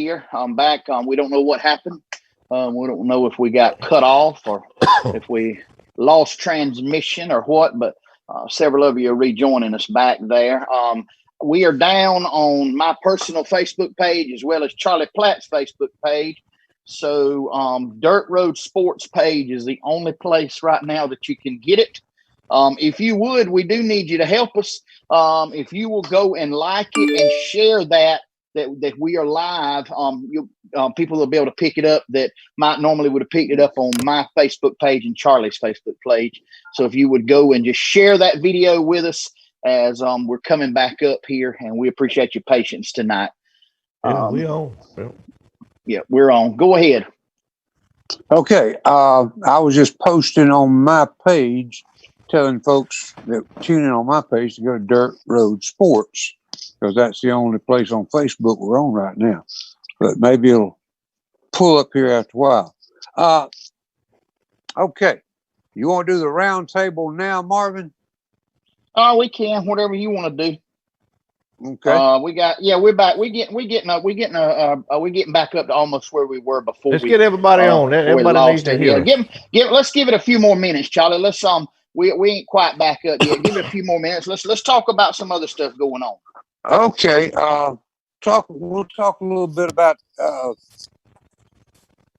here. I'm back. We don't know what happened. We don't know if we got cut off or if we lost transmission or what, but several of you are rejoining us back there. We are down on my personal Facebook page as well as Charlie Platt's Facebook page. So Dirt Road Sports page is the only place right now that you can get it. If you would, we do need you to help us. If you will go and like it and share that we are live, people will be able to pick it up that might normally would have picked it up on my Facebook page and Charlie's Facebook page. So if you would go and just share that video with us as we're coming back up here, and we appreciate your patience tonight. We on. Yeah, we're on. Go ahead. Okay. I was just posting on my page, telling folks that tune in on my page to go to Dirt Road Sports, because that's the only place on Facebook we're on right now. But maybe it'll pull up here after a while. Okay. You want to do the round table now, Marvin? Oh, we can. Whatever you want to do. Okay. We're back. We're getting back up to almost where we were before. Let's get everybody on. Everybody needs to hear. Let's give it a few more minutes, Charlie. Let's we ain't quite back up yet. Give it a few more minutes. Let's talk about some other stuff going on. Okay. We'll talk a little bit about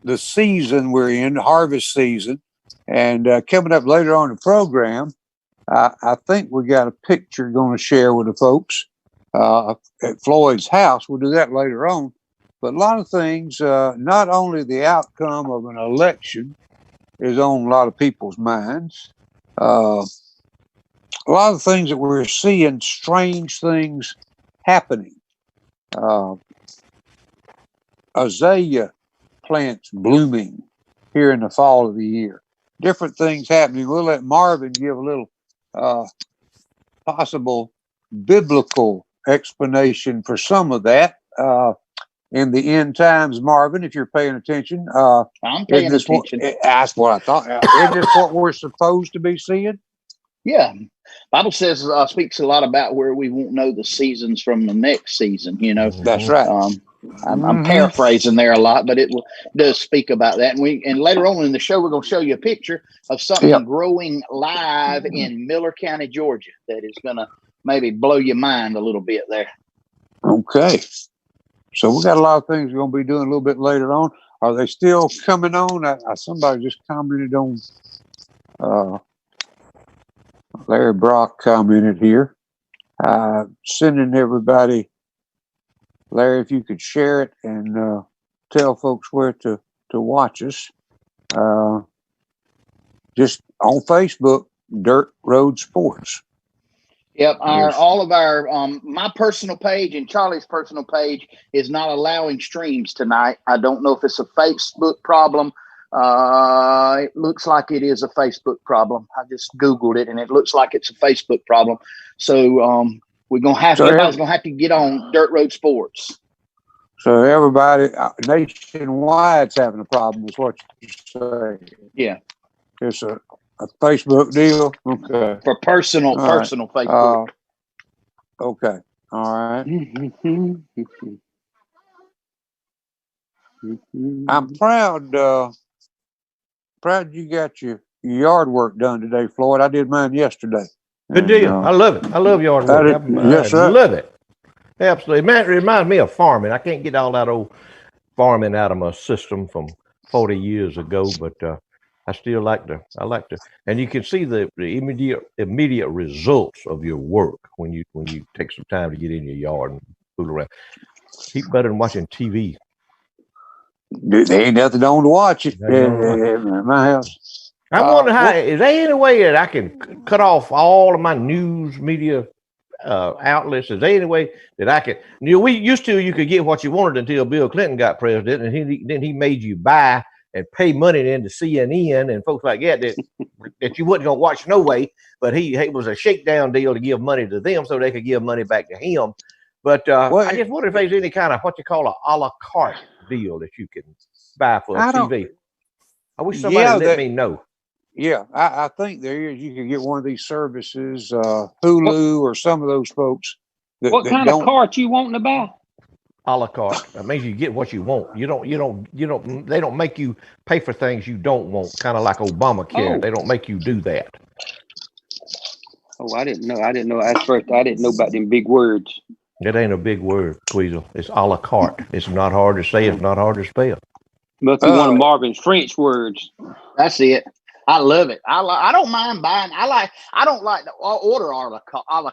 the season we're in, the harvest season, and coming up later on in the program, I think we got a picture going to share with the folks at Floyd's house. We'll do that later on. But a lot of things, not only the outcome of an election is on a lot of people's minds. A lot of things that we're seeing, strange things happening. Azalea plants blooming here in the fall of the year. Different things happening. We'll let Marvin give a little possible biblical explanation for some of that in the end times. Marvin, if you're paying attention. I'm paying attention. That's what I thought. Isn't this what we're supposed to be seeing? Yeah. Bible says speaks a lot about where we won't know the seasons from the next season, you know. That's right. I'm paraphrasing there a lot, but it does speak about that. And later on in the show, we're going to show you a picture of something growing live in Miller County, Georgia, that is going to maybe blow your mind a little bit there. Okay. So we got a lot of things we're going to be doing a little bit later on. Are they still coming on? Somebody just commented on, Larry Brock commented here, sending everybody, Larry, if you could share it and tell folks where to watch us. Just on Facebook, Dirt Road Sports. Yep, all of our my personal page and Charlie's personal page is not allowing streams tonight. I don't know if it's a Facebook problem. It looks like it is a Facebook problem. I just Googled it and it looks like it's a Facebook problem. So we're gonna have everybody's gonna have to get on Dirt Road Sports. So everybody nationwide's having a problem, is what you're saying. Yeah, it's a Facebook deal. Okay, for personal Facebook. Okay, all right. I'm proud. Proud you got your yard work done today, Floyd. I did mine yesterday. Good deal. I love it. I love yard work. Yes, sir. I love it. Absolutely. Man, it reminds me of farming. I can't get all that old farming out of my system from 40 years ago, but I still like to, and you can see the immediate results of your work when you take some time to get in your yard and fool around. Keep better than watching TV. Dude, there ain't nothing on to watch it in my house. I wonder is there any way that I can cut off all of my news media outlets? Is there any way that I can? We used to, you could get what you wanted until Bill Clinton got president, and then he made you buy and pay money into CNN and folks like that that you wasn't gonna watch no way. But it was a shakedown deal to give money to them so they could give money back to him. But I just wonder if there's any kind of what you call a la carte deal that you can buy for TV. I wish somebody let me know. Yeah, I think there is. You can get one of these services, Hulu or some of those folks. What kind of cart you wanting to buy? a la carte. That means you get what you want. They don't make you pay for things you don't want, kind of like Obamacare. Oh, They don't make you do that. oh, I didn't know. I didn't know. At first, I didn't know about them big words. It ain't a big word, Tweezle. It's a la carte. It's not hard to say. It's not hard to spell. Must be one of Marvin's French words. That's it. I love it. I don't mind buying. I don't like to order a la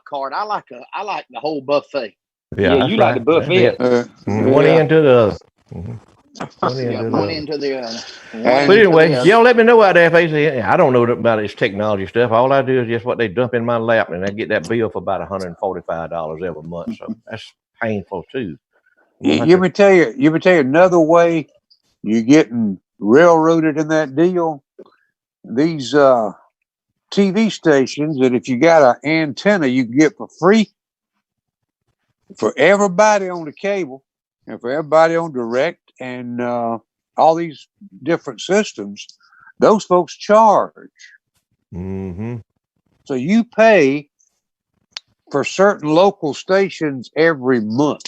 carte. I like the whole buffet. Yeah, that's you right. like the buffet. One end to the other. One end Yeah, to the one other. into the other. And- But anyway, y'all let me know out there if they I don't know about this technology stuff. All I do is just what they dump in my lap, and I get that bill for about $145 every month. So that's painful too. You me tell you another way you're getting railroaded in that deal. These TV stations that if you got an antenna, you can get for free for everybody on the cable and for everybody on direct and all these different systems. Those folks charge. Mm-hmm. So you pay for certain local stations every month.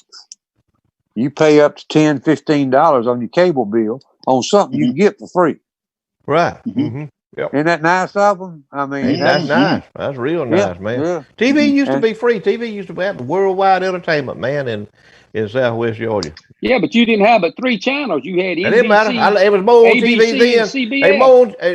You pay up to $10, $15 on your cable bill on something you can get for free. Right. Mm-hmm. Mm-hmm. Yep. Isn't that nice of them? I mean, Ain't that nice? That's real nice, man. Yeah. TV used to And- be free. TV used to have worldwide entertainment, man, in Southwest Georgia. Yeah, but you didn't have but 3 channels. You had It didn't matter. NBC, It was more on ABC, TV then. and CBS.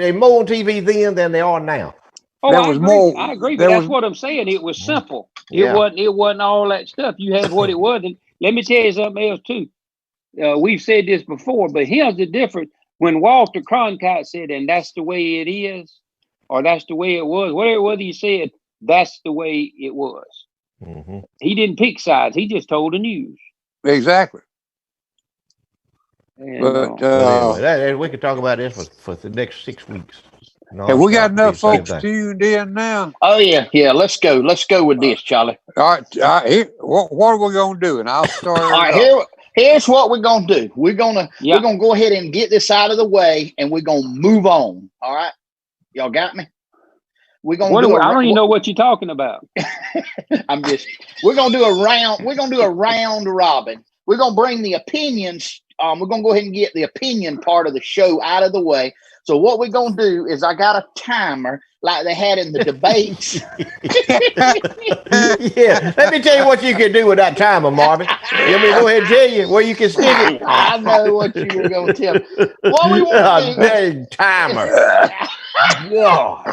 They more on TV then than they are now. Oh, There I was agree. more- I agree, there but that's was- what I'm saying. It was simple. Yeah. It wasn't all that stuff. You had what it was. And let me tell you something else too. We've said this before, but here's the difference. When Walter Cronkite said, "And that's the way it is," or "That's the way it was," whatever he said, that's the way it was. Mm-hmm. He didn't pick sides. He just told the news. Exactly. And, But Anyway, we could talk about this for the next 6 weeks. have we got Nonstop. enough Be the same folks thing. tuned in now? Oh yeah. Let's go with this, Charlie. All right. Here, what are we going to do? And I'll start. All right, here's what we're gonna do. We're gonna go ahead and get this out of the way, and we're gonna move on. All right, y'all got me. We're gonna I don't even know what you're talking about. We're gonna do a round. We're gonna do a round robin. We're gonna bring the opinions. We're gonna go ahead and get the opinion part of the show out of the way. So what we're gonna do is I got a timer like they had in the debates. Yeah, let me tell you what you can do with that timer, Marvin. Let me go ahead and tell you where you can stick it. I know what you were gonna tell me. What we want to do? Big timer. God.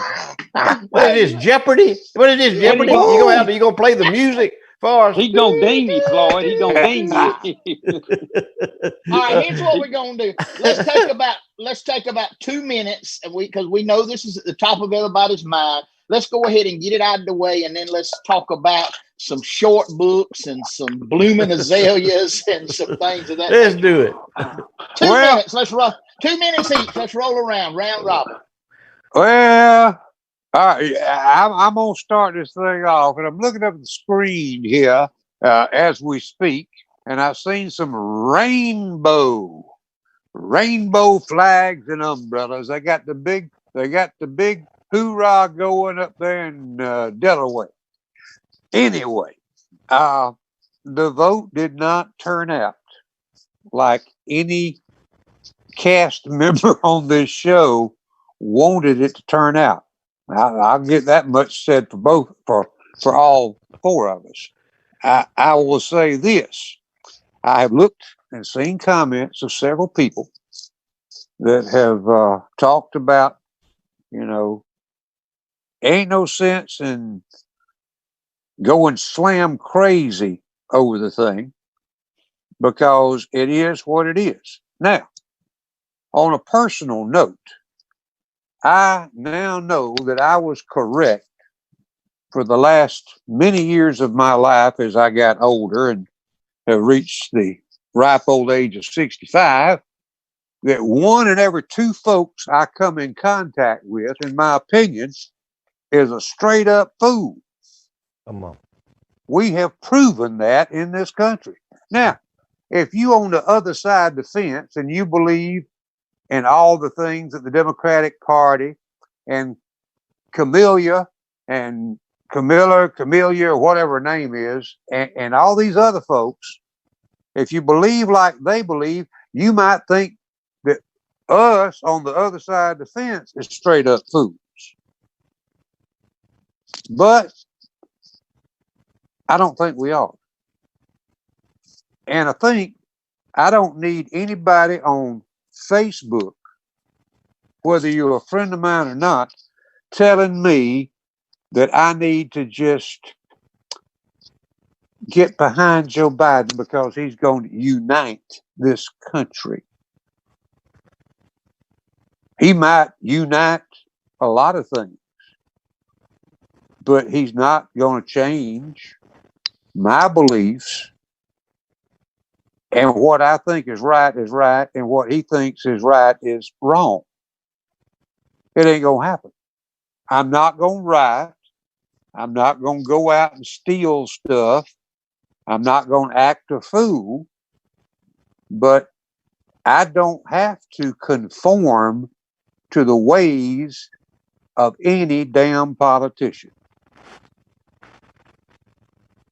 What is this, Jeopardy? What is this, Jeopardy? You gonna play the music for us? He gonna ding me, Floyd. He gonna ding me. All right, here's what we're gonna do. Let's take about 2 minutes, and because we know this is at the top of everybody's mind. Let's go ahead and get it out of the way, and then let's talk about some short books and some blooming azaleas and some things of that. Let's do it. 2 minutes. Let's roll. 2 minutes each. Let's roll around, round robin. Well, all right. I'm going to start this thing off, and I'm looking up at the screen here as we speak, and I've seen some rainbow flags and umbrellas. They got the big hoorah going up there in Delaware. Anyway, the vote did not turn out like any cast member on this show wanted it to turn out. I'll get that much said for all 4 of us. I will say this. I have looked and seen comments of several people that have talked about, ain't no sense in going slam crazy over the thing because it is what it is. Now, on a personal note, I now know that I was correct for the last many years of my life as I got older and have reached the ripe old age of 65, that 1 in every 2 folks I come in contact with, in my opinion, is a straight up fool. Come on. We have proven that in this country. Now, if you on the other side of the fence and you believe in all the things that the Democratic Party and Camellia, whatever her name is, and all these other folks If you believe like they believe, you might think that us on the other side of the fence is straight up fools. But I don't think we are. And I think I don't need anybody on Facebook, whether you're a friend of mine or not, telling me that I need to just get behind Joe Biden because he's going to unite this country. He might unite a lot of things, but he's not going to change my beliefs. And what I think is right, and what he thinks is right is wrong. It ain't going to happen. I'm not going to riot. I'm not going to go out and steal stuff. I'm not going to act a fool. But I don't have to conform to the ways of any damn politician.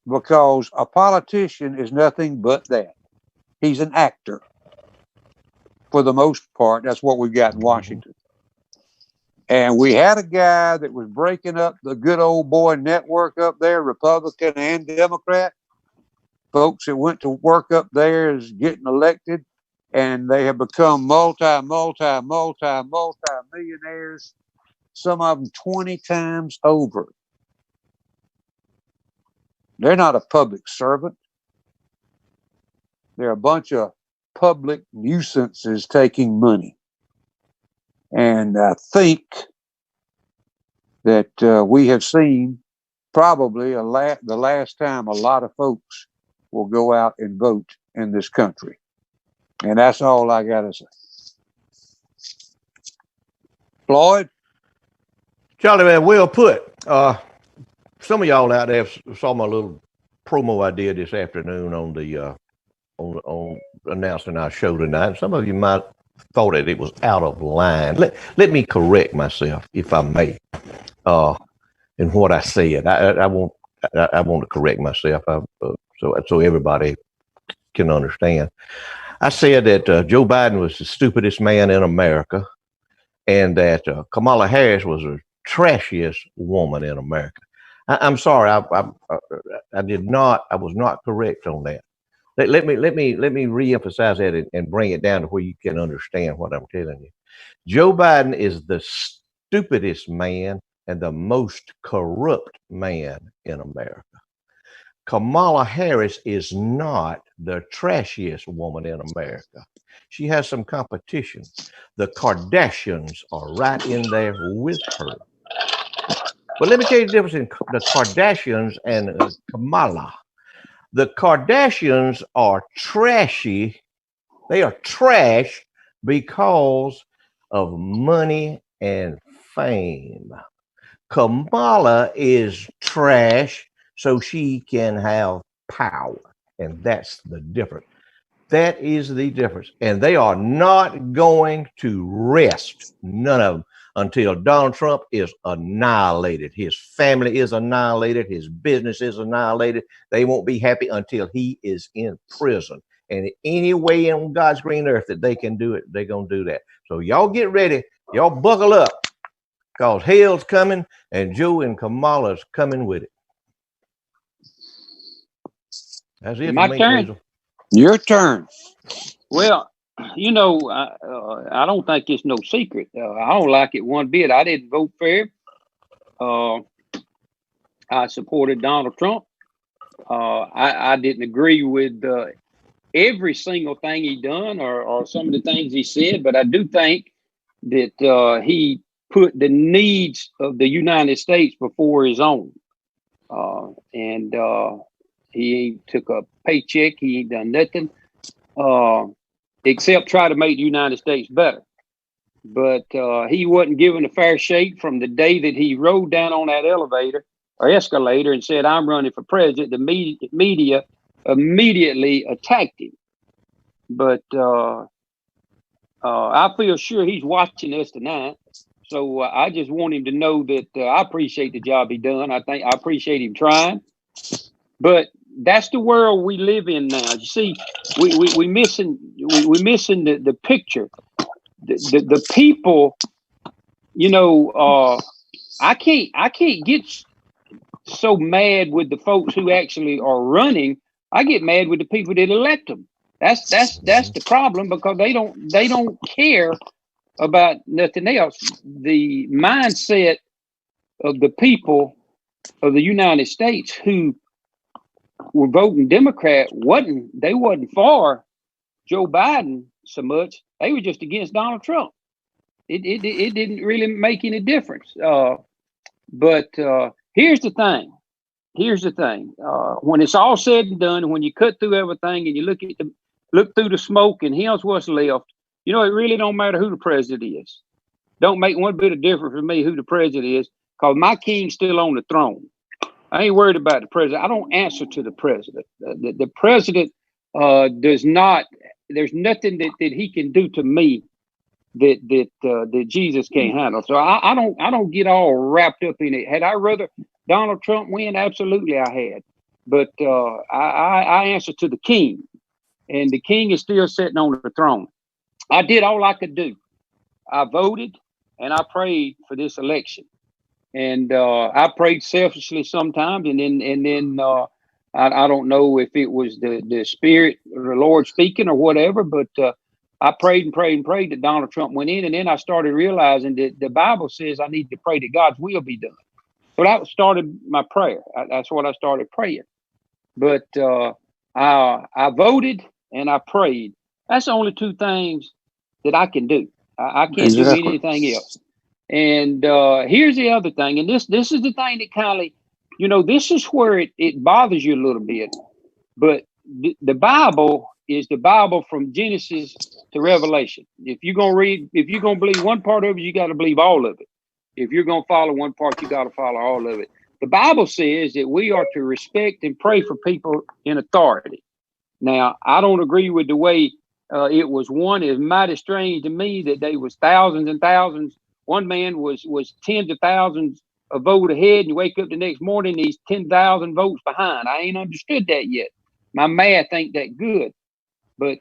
Because a politician is nothing but that. He's an actor. For the most part, that's what we've got in Washington. And we had a guy that was breaking up the good old boy network up there, Republican and Democrat. Folks that went to work up there is getting elected, and they have become multi-millionaires, some of them 20 times over. They're not a public servant. They're a bunch of public nuisances taking money. And I think that we have seen probably the last time a lot of folks will go out and vote in this country. And that's all I got to say. Floyd? Charlie, man, well put. Some of y'all out there saw my little promo I did this afternoon on the on announcing our show tonight. Some of you might thought that it was out of line. Let me correct myself, if I may, in what I said. I want to correct myself so everybody can understand. I said that Joe Biden was the stupidest man in America, and that Kamala Harris was the trashiest woman in America. I'm sorry, I was not correct on that. Let me reemphasize that and bring it down to where you can understand what I'm telling you. Joe Biden is the stupidest man and the most corrupt man in America. Kamala Harris is not the trashiest woman in America. She has some competition. The Kardashians are right in there with her. But let me tell you the difference in the Kardashians and Kamala. The Kardashians are trashy. They are trash because of money and fame. Kamala is trash so she can have power. And that's the difference. That is the difference. And they are not going to rest, none of them, until Donald Trump is annihilated. His family is annihilated. His business is annihilated. They won't be happy until he is in prison. And any way in God's green earth that they can do it, they're going to do that. So y'all get ready. Y'all buckle up, because hell's coming, and Joe and Kamala's coming with it. That's it. My turn. Hazel. Your turn. Well, you know, I don't think it's no secret. I don't like it one bit. I didn't vote for him. I supported Donald Trump. I didn't agree with every single thing he done or some of the things he said, but I do think that he put the needs of the United States before his own. And he ain't took a paycheck. He ain't done nothing except try to make the United States better. But he wasn't given a fair shake from the day that he rode down on that elevator or escalator and said, "I'm running for president." The media immediately attacked him. But I feel sure he's watching us tonight. So I just want him to know that I appreciate the job he done. I appreciate him trying. But that's the world we live in now. You see, we missing the picture. The people, you know, I can't get so mad with the folks who actually are running. I get mad with the people that elect them. That's the problem, because they don't care about nothing else. The mindset of the people of the United States who were voting Democrat wasn't for Joe Biden so much. They were just against Donald Trump. It didn't really make any difference. But here's the thing. When it's all said and done, when you cut through everything and you look through the smoke and here's what's left, you know, it really don't matter who the president is. Don't make one bit of difference for me who the president is, because my king's still on the throne. I ain't worried about the president. I don't answer to the president. The president does not. There's nothing that he can do to me that Jesus can't handle. So I don't get all wrapped up in it. Had I rather Donald Trump win? Absolutely, I had. But I answer to the king, and the king is still sitting on the throne. I did all I could do. I voted and I prayed for this election, and I prayed selfishly sometimes, and then I don't know if it was the Spirit of the Lord speaking or whatever, but I prayed and prayed and prayed that Donald Trump went in, and then I started realizing that the Bible says I need to pray that God's will be done. So that started my prayer. That's what I started praying. But I voted and I prayed. That's the only two things that I can do. I can't do anything else. And here's the other thing, and this is the thing that kind of, you know, this is where it bothers you a little bit. But the Bible is the Bible from Genesis to Revelation. If you're gonna believe one part of it, you got to believe all of it. If you're gonna follow one part, you got to follow all of it. The Bible says that we are to respect and pray for people in authority. Now, I don't agree with the way it was won. It's mighty strange to me that they was thousands and thousands. One man was tens of thousands a vote ahead, and you wake up the next morning, he's 10,000 votes behind. I ain't understood that yet. My math ain't that good. But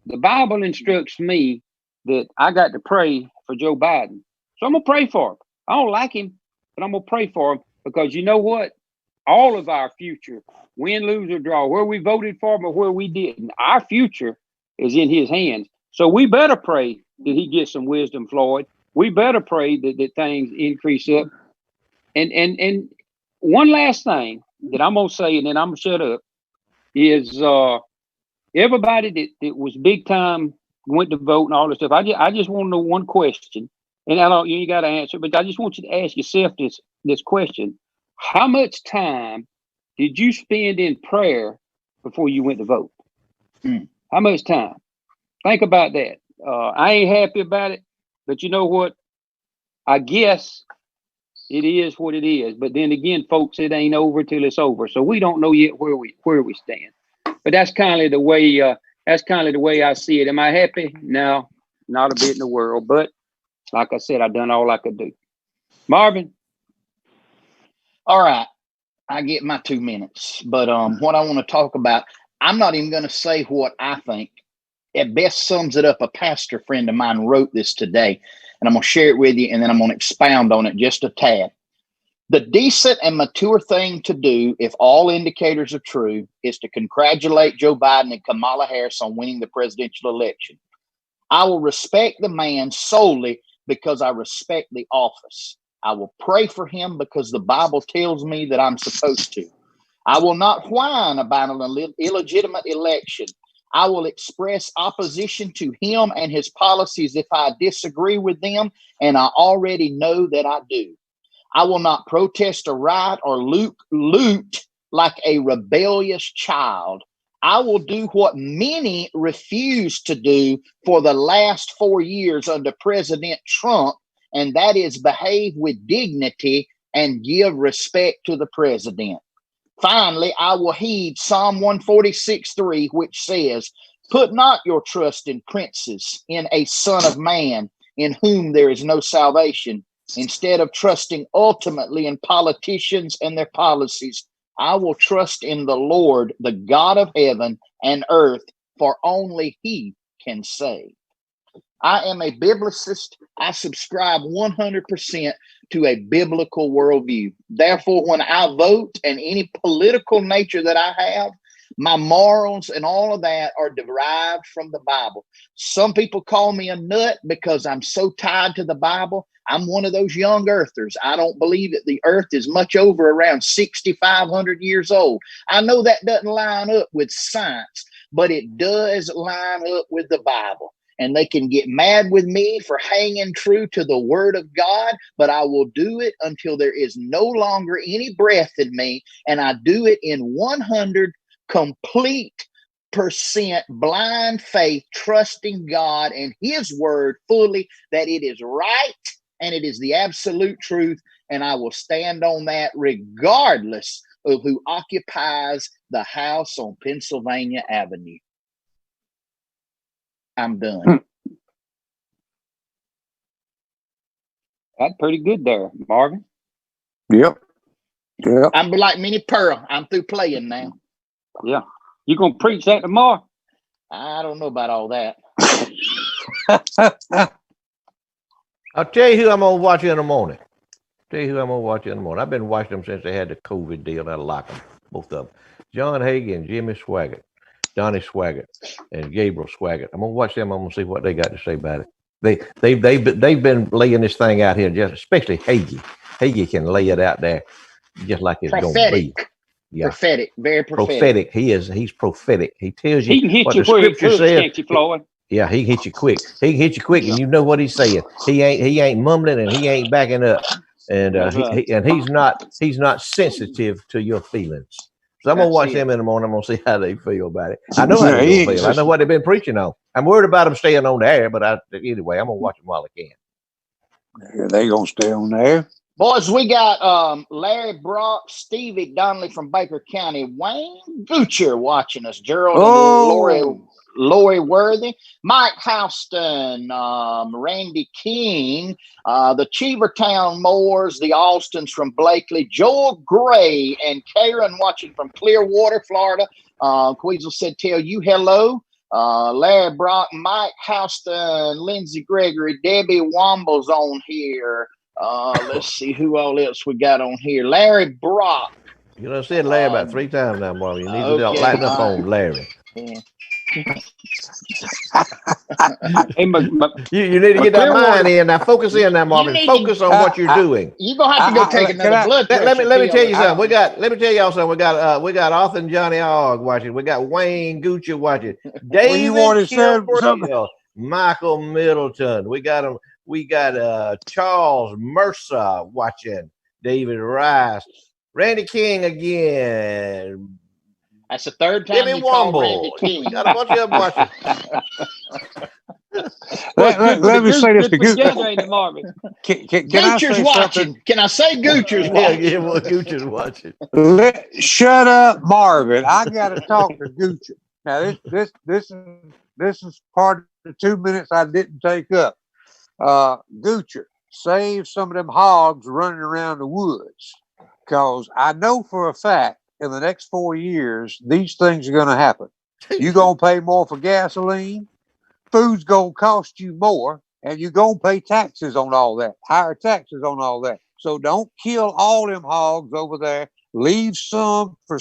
the Bible instructs me that I got to pray for Joe Biden. So I'm going to pray for him. I don't like him, but I'm going to pray for him, because you know what? All of our future, win, lose, or draw, where we voted for him or where we didn't, our future is in his hands. So we better pray that he gets some wisdom, Floyd. We better pray that things increase up. And one last thing that I'm going to say, and then I'm going to shut up, is everybody that was big time went to vote and all this stuff. I just want to know one question, and I don't, you ain't got to answer, but I just want you to ask yourself this question: how much time did you spend in prayer before you went to vote? How much time? Think about that. I ain't happy about it, but you know what? I guess it is what it is. But then again, folks, it ain't over till it's over. So we don't know yet where we stand. But that's kind of the way I see it. Am I happy? No, not a bit in the world. But like I said, I done all I could do. Marvin. All right. I get my 2 minutes. But what I want to talk about, I'm not even going to say what I think. It best sums it up. A pastor friend of mine wrote this today, and I'm going to share it with you, and then I'm going to expound on it just a tad. The decent and mature thing to do, if all indicators are true, is to congratulate Joe Biden and Kamala Harris on winning the presidential election. I will respect the man solely because I respect the office. I will pray for him because the Bible tells me that I'm supposed to. I will not whine about an illegitimate election. I will express opposition to him and his policies if I disagree with them, and I already know that I do. I will not protest or riot or loot like a rebellious child. I will do what many refuse to do for the last 4 years under President Trump, and that is behave with dignity and give respect to the president. Finally, I will heed Psalm 146:3, which says, "Put not your trust in princes, in a son of man, in whom there is no salvation." Instead of trusting ultimately in politicians and their policies, I will trust in the Lord, the God of heaven and earth, for only he can save. I am a biblicist. I subscribe 100% to a biblical worldview. Therefore, when I vote and any political nature that I have, my morals and all of that are derived from the Bible. Some people call me a nut because I'm so tied to the Bible. I'm one of those young earthers. I don't believe that the earth is much over around 6,500 years old. I know that doesn't line up with science, but it does line up with the Bible. And they can get mad with me for hanging true to the word of God, but I will do it until there is no longer any breath in me. And I do it in 100 complete percent blind faith, trusting God and his word fully that it is right and it is the absolute truth. And I will stand on that regardless of who occupies the house on Pennsylvania Avenue. I'm done. That's pretty good there, Marvin. Yep. Yep. I'm like Minnie Pearl. I'm through playing now. Yeah. You gonna preach that tomorrow? I don't know about all that. I'll tell you who I'm gonna watch in the morning. I've been watching them since they had the COVID deal. I like them, both of them. John Hagee and Jimmy Swaggart, Donnie Swaggart, and Gabriel Swaggart. I'm gonna watch them. I'm gonna see what they got to say about it. They've been laying this thing out here, just especially Hagee. Hagee can lay it out there just like it's gonna be. Yeah. Prophetic, very prophetic. He's prophetic. He tells you He can hit what you the where scripture it says. can't you, Floyd? Yeah, he hit you quick. He can hit you quick, and you know what he's saying. He ain't mumbling, and he ain't backing up, and he's not sensitive to your feelings. So I'm gonna watch them in the morning. I'm gonna see how they feel about it. I know how they feel. I know what they've been preaching on. I'm worried about them staying on the air, but anyway, I'm gonna watch them while I can. They gonna stay on there. Boys, we got Larry Brock, Stevie Donnelly from Baker County, Wayne Goocher watching us, Gerald and Lori Worthy, Mike Houston, Randy King, the Cheevertown Moors, the Austins from Blakely, Joel Gray, and Karen watching from Clearwater, Florida. Queasel said, tell you hello. Larry Brock, Mike Houston, Lindsey Gregory, Debbie Womble's on here. Let's see who all else we got on here. Larry Brock. You know, I said Larry about 3 times now, Marvin. You need to lighten up on Larry. Yeah. You need to get that mind in. Now focus in now, Marvin. Focus on what you're doing. You're gonna have to go take another blood pressure. Let me tell you something. Let me tell y'all something. We got Arthur and Johnny Ogg watching. We got Wayne Gucci watching. David Kilbrell, Michael Middleton. We got Charles Mercer watching. David Rice. Randy King again. That's the third time Jimmy you called Womble. Randy King. Got a bunch of them watching. Let me say this to Marvin. Goocher's watching. Can I say Goocher's watching? Yeah, well, Goocher's watching. Shut up, Marvin. I got to talk to Goocher. Now this is part of the 2 minutes I didn't take up. Goocher, save some of them hogs running around the woods, because I know for a fact in the next 4 years these things are going to happen. You're going to pay more for gasoline. Food's going to cost you more, and you're going to pay taxes on all that, higher taxes on all that. So don't kill all them hogs over there. Leave some for